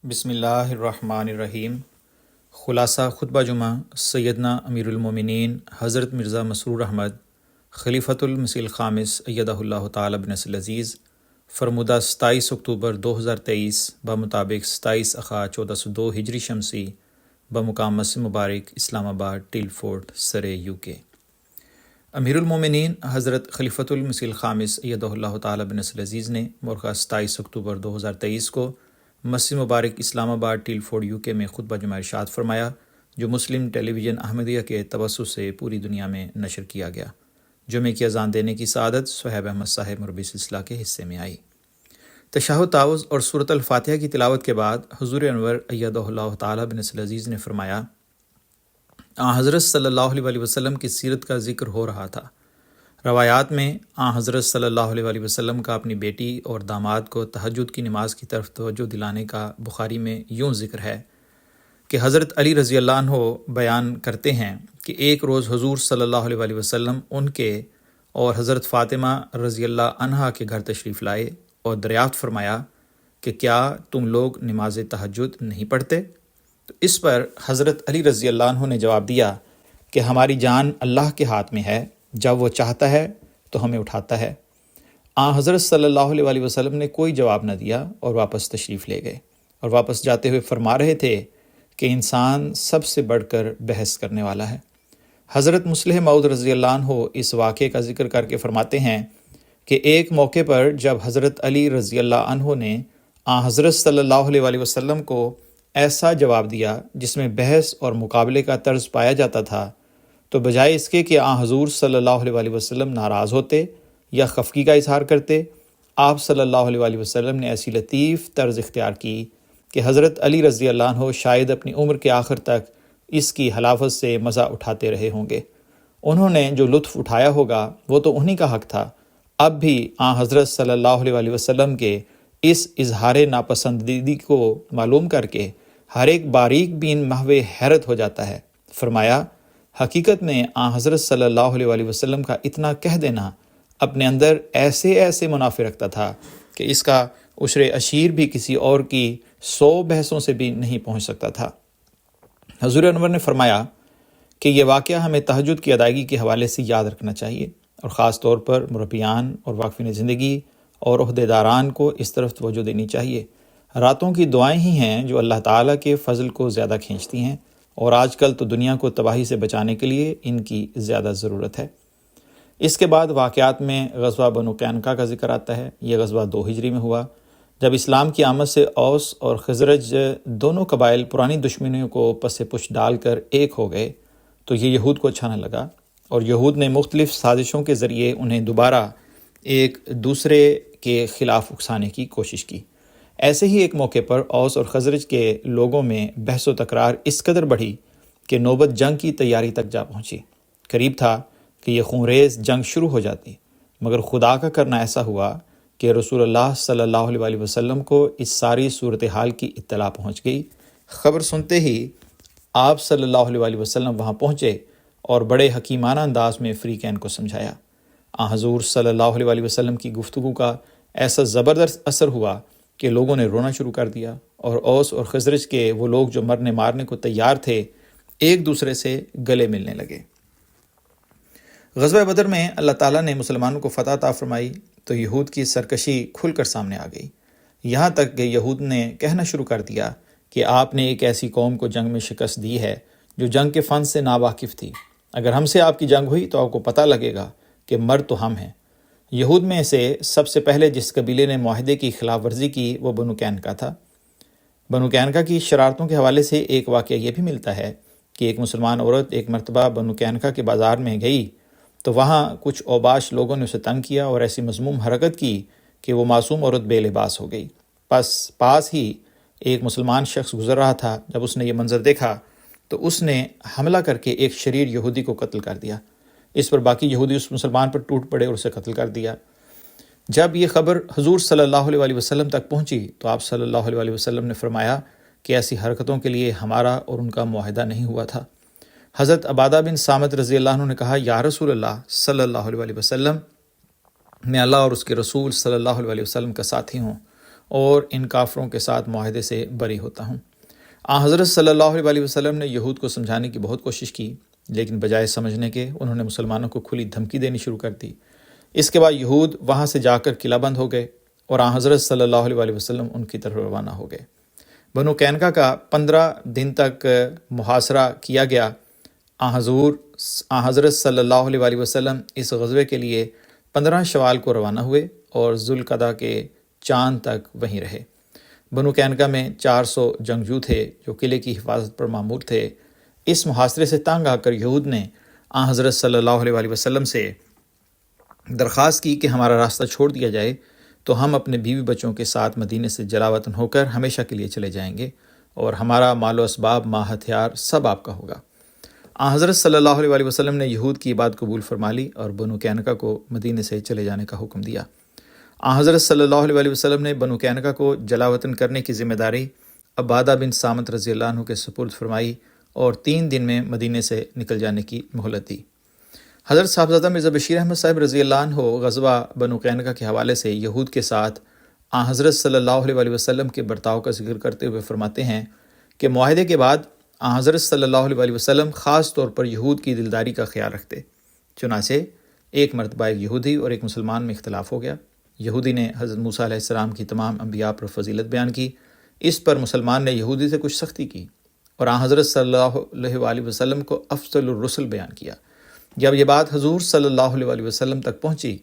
بسم اللہ الرحمن الرحیم۔ خلاصہ خطبہ جمعہ سیدنا امیر المومنین حضرت مرزا مسرور احمد خلیفۃ المسیح الخامس ایدہ اللہ تعالی بنصر العزیز فرمودہ 27 اکتوبر 2023 بمطابق 27 اخا 1402 ہجری شمسی بمقام مسجد مبارک اسلام آباد ٹیل فورٹ سرے UK۔ امیر المومنین حضرت خلیفۃ المسیح الخامس ایدہ اللہ تعالی بنصر العزیز نے مرخہ 27 اکتوبر 2023 کو مسجد مبارک اسلام آباد ٹیل فورٹ UK میں خطبہ جمعہ ارشاد فرمایا، جو مسلم ٹیلی ویژن احمدیہ کے توسط سے پوری دنیا میں نشر کیا گیا۔ جمعے کی اذان دینے کی سعادت صہیب احمد صاحب مربی سلسلہ کے حصے میں آئی۔ تشہد تعوذ اور سورۃ الفاتحہ کی تلاوت کے بعد حضور انور ایدہ اللہ تعالی بنصر العزیز نے فرمایا، حضرت صلی اللہ علیہ وسلم کی سیرت کا ذکر ہو رہا تھا۔ روایات میں حضرت صلی اللہ علیہ وسلم کا اپنی بیٹی اور داماد کو تہجد کی نماز کی طرف توجہ دلانے کا بخاری میں یوں ذکر ہے کہ حضرت علی رضی اللہ عنہ بیان کرتے ہیں کہ ایک روز حضور صلی اللہ علیہ وسلم ان کے اور حضرت فاطمہ رضی اللہ عنہا کے گھر تشریف لائے اور دریافت فرمایا کہ کیا تم لوگ نماز تہجد نہیں پڑھتے؟ تو اس پر حضرت علی رضی اللہ عنہ نے جواب دیا کہ ہماری جان اللہ کے ہاتھ میں ہے، جب وہ چاہتا ہے تو ہمیں اٹھاتا ہے۔ حضرت صلی اللہ علیہ وسلم نے کوئی جواب نہ دیا اور واپس تشریف لے گئے، اور واپس جاتے ہوئے فرما رہے تھے کہ انسان سب سے بڑھ کر بحث کرنے والا ہے۔ حضرت مصلح موعود رضی اللہ عنہ اس واقعے کا ذکر کر کے فرماتے ہیں کہ ایک موقع پر جب حضرت علی رضی اللہ عنہ نے حضرت صلی اللہ علیہ وسلم کو ایسا جواب دیا جس میں بحث اور مقابلے کا طرز پایا جاتا تھا، تو بجائے اس کے کہ حضور صلی اللہ علیہ وسلم ناراض ہوتے یا خفگی کا اظہار کرتے، آپ صلی اللہ علیہ وسلم نے ایسی لطیف طرز اختیار کی کہ حضرت علی رضی اللہ عنہ شاید اپنی عمر کے آخر تک اس کی حلافت سے مزہ اٹھاتے رہے ہوں گے۔ انہوں نے جو لطف اٹھایا ہوگا وہ تو انہی کا حق تھا۔ اب بھی حضرت صلی اللہ علیہ وسلم کے اس اظہار ناپسندیدگی کو معلوم کر کے ہر ایک باریک بین محو حیرت ہو جاتا ہے۔ فرمایا، حقیقت میں حضرت صلی اللہ علیہ وسلم کا اتنا کہہ دینا اپنے اندر ایسے منافع رکھتا تھا کہ اس کا عشر عشیر بھی کسی اور کی 100 بحثوں سے بھی نہیں پہنچ سکتا تھا۔ حضور انور نے فرمایا کہ یہ واقعہ ہمیں تہجد کی ادائیگی کے حوالے سے یاد رکھنا چاہیے، اور خاص طور پر مربیان اور واقفین زندگی اور عہدیداران کو اس طرف توجہ دینی چاہیے۔ راتوں کی دعائیں ہی ہیں جو اللہ تعالیٰ کے فضل کو زیادہ کھینچتی ہیں، اور آج کل تو دنیا کو تباہی سے بچانے کے لیے ان کی زیادہ ضرورت ہے۔ اس کے بعد واقعات میں غزوہ بنو قینقاع کا ذکر آتا ہے۔ یہ غزوہ 2 ہجری میں ہوا، جب اسلام کی آمد سے اوس اور خزرج دونوں قبائل پرانی دشمنیوں کو پس پش ڈال کر ایک ہو گئے، تو یہ یہود کو اچھا نہ لگا، اور یہود نے مختلف سازشوں کے ذریعے انہیں دوبارہ ایک دوسرے کے خلاف اکسانے کی کوشش کی۔ ایسے ہی ایک موقع پر اوس اور خزرج کے لوگوں میں بحث و تکرار اس قدر بڑھی کہ نوبت جنگ کی تیاری تک جا پہنچی۔ قریب تھا کہ یہ خونریز جنگ شروع ہو جاتی، مگر خدا کا کرنا ایسا ہوا کہ رسول اللہ صلی اللہ علیہ وسلم کو اس ساری صورتحال کی اطلاع پہنچ گئی۔ خبر سنتے ہی آپ صلی اللہ علیہ وسلم وہاں پہنچے اور بڑے حکیمانہ انداز میں فریقین کو سمجھایا۔ حضور صلی اللہ علیہ وسلم کی گفتگو کا ایسا زبردست اثر ہوا کہ لوگوں نے رونا شروع کر دیا، اور اوس اور خزرج کے وہ لوگ جو مرنے مارنے کو تیار تھے ایک دوسرے سے گلے ملنے لگے۔ غزوہ بدر میں اللہ تعالیٰ نے مسلمانوں کو فتح عطا فرمائی تو یہود کی سرکشی کھل کر سامنے آ گئی، یہاں تک کہ یہود نے کہنا شروع کر دیا کہ آپ نے ایک ایسی قوم کو جنگ میں شکست دی ہے جو جنگ کے فن سے ناواقف تھی۔ اگر ہم سے آپ کی جنگ ہوئی تو آپ کو پتہ لگے گا کہ مرد تو ہم ہیں۔ یہود میں سے سب سے پہلے جس قبیلے نے معاہدے کی خلاف ورزی کی وہ بنو قینقاع تھا۔ بنو قینقاع کی شرارتوں کے حوالے سے ایک واقعہ یہ بھی ملتا ہے کہ ایک مسلمان عورت ایک مرتبہ بنو قینقاع کے بازار میں گئی تو وہاں کچھ اوباش لوگوں نے اسے تنگ کیا اور ایسی مذموم حرکت کی کہ وہ معصوم عورت بے لباس ہو گئی۔ پاس ہی ایک مسلمان شخص گزر رہا تھا، جب اس نے یہ منظر دیکھا تو اس نے حملہ کر کے ایک شریر یہودی کو قتل کر دیا۔ اس پر باقی یہودی اس مسلمان پر ٹوٹ پڑے اور اسے قتل کر دیا۔ جب یہ خبر حضور صلی اللہ علیہ وسلم تک پہنچی تو آپ صلی اللہ علیہ وسلم نے فرمایا کہ ایسی حرکتوں کے لیے ہمارا اور ان کا معاہدہ نہیں ہوا تھا۔ حضرت عبادہ بن صامت رضی اللہ عنہ نے کہا، یا رسول اللہ صلی اللہ علیہ وسلم، میں اللہ اور اس کے رسول صلی اللہ علیہ وسلم کا ساتھی ہوں، اور ان کافروں کے ساتھ معاہدے سے بری ہوتا ہوں۔ حضرت صلی اللہ علیہ وسلم نے یہود کو سمجھانے کی بہت کوشش کی، لیکن بجائے سمجھنے کے انہوں نے مسلمانوں کو کھلی دھمکی دینی شروع کر دی۔ اس کے بعد یہود وہاں سے جا کر قلعہ بند ہو گئے اور حضرت صلی اللہ علیہ وسلم ان کی طرف روانہ ہو گئے۔ بنو قینقاع کا 15 دن تک محاصرہ کیا گیا۔ حضرت صلی اللہ علیہ وسلم اس غزوے کے لیے 15 شوال کو روانہ ہوئے اور ذوالقعدہ کے چاند تک وہیں رہے۔ بنو قینقاع میں 400 جنگجو تھے جو قلعے کی حفاظت پر مامور تھے۔ اس محاصرے سے تنگ آ کر یہود نے حضرت صلی اللہ علیہ وسلم سے درخواست کی کہ ہمارا راستہ چھوڑ دیا جائے تو ہم اپنے بیوی بچوں کے ساتھ مدینے سے جلاوطن ہو کر ہمیشہ کے لیے چلے جائیں گے اور ہمارا مال و اسباب، ماہ ہتھیار سب آپ کا ہوگا۔ حضرت صلی اللہ علیہ وسلم نے یہود کی بات قبول فرما لی اور بنو قینقاع کو مدینے سے چلے جانے کا حکم دیا۔ حضرت صلی اللہ علیہ وسلم نے بنو قینقاع کو جلاوطن کرنے کی ذمہ داری عبادہ بن صامت رضی اللہ عنہ کے سپرد فرمائی اور 3 دن میں مدینے سے نکل جانے کی مہلت دی۔ حضرت صاحبزادہ مرزا بشیر احمد صاحب رضی اللہ عنہ غزوہ بنو قینقاع کے حوالے سے یہود کے ساتھ حضرت صلی اللہ علیہ وسلم کے برتاؤ کا ذکر کرتے ہوئے فرماتے ہیں کہ معاہدے کے بعد حضرت صلی اللہ علیہ وسلم خاص طور پر یہود کی دلداری کا خیال رکھتے۔ چنانچہ ایک مرتبہ ایک یہودی اور ایک مسلمان میں اختلاف ہو گیا۔ یہودی نے حضرت موسیٰ علیہ السلام کی تمام انبیاء پر فضیلت بیان کی۔ اس پر مسلمان نے یہودی سے کچھ سختی کی اور حضرت صلی اللہ علیہ وسلم کو افضل الرسل بیان کیا۔ جب یہ بات حضور صلی اللہ علیہ وسلم تک پہنچی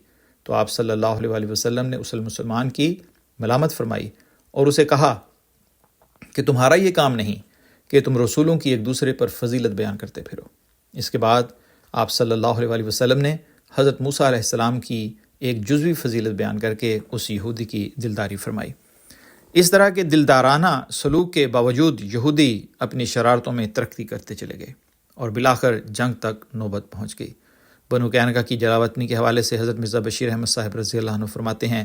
تو آپ صلی اللہ علیہ وسلم نے اس مسلمان کی ملامت فرمائی اور اسے کہا کہ تمہارا یہ کام نہیں کہ تم رسولوں کی ایک دوسرے پر فضیلت بیان کرتے پھرو۔ اس کے بعد آپ صلی اللہ علیہ وسلم نے حضرت موسیٰ علیہ السلام کی ایک جزوی فضیلت بیان کر کے اس یہودی کی دلداری فرمائی۔ اس طرح کے دلدارانہ سلوک کے باوجود یہودی اپنی شرارتوں میں ترقی کرتے چلے گئے اور بالآخر جنگ تک نوبت پہنچ گئی۔ بنو قینقاع کی جلاوطنی کے حوالے سے حضرت مرزا بشیر احمد صاحب رضی اللہ عنہ فرماتے ہیں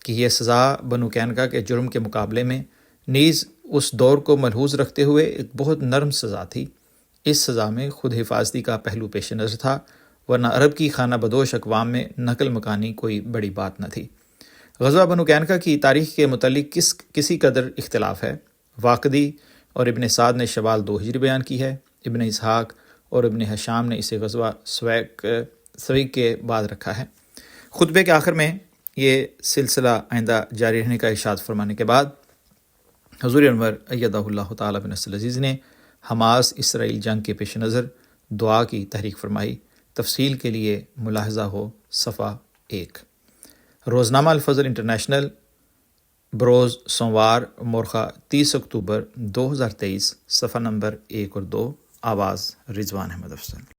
کہ یہ سزا بنو قینقاع کے جرم کے مقابلے میں نیز اس دور کو ملحوظ رکھتے ہوئے ایک بہت نرم سزا تھی۔ اس سزا میں خود حفاظتی کا پہلو پیش نظر تھا، ورنہ عرب کی خانہ بدوش اقوام میں نقل مکانی کوئی بڑی بات نہ تھی۔ غزوہ بنو قینقاع کی تاریخ کے متعلق کسی قدر اختلاف ہے۔ واقدی اور ابن سعد نے شوال 2 ہجری بیان کی ہے۔ ابن اسحاق اور ابن حشام نے اسے غزوہ سویق کے بعد رکھا ہے۔ خطبے کے آخر میں یہ سلسلہ آئندہ جاری رہنے کا ارشاد فرمانے کے بعد حضور انور ایدہ اللہ تعالیٰ بنصر العزیز نے حماس اسرائیل جنگ کے پیش نظر دعا کی تحریک فرمائی۔ تفصیل کے لیے ملاحظہ ہو صفحہ 1۔ روزنامہ الفضل انٹرنیشنل، بروز سوموار مورخہ 30 اکتوبر 2023، صفحہ نمبر 1 اور 2۔ آواز رضوان احمد افضل۔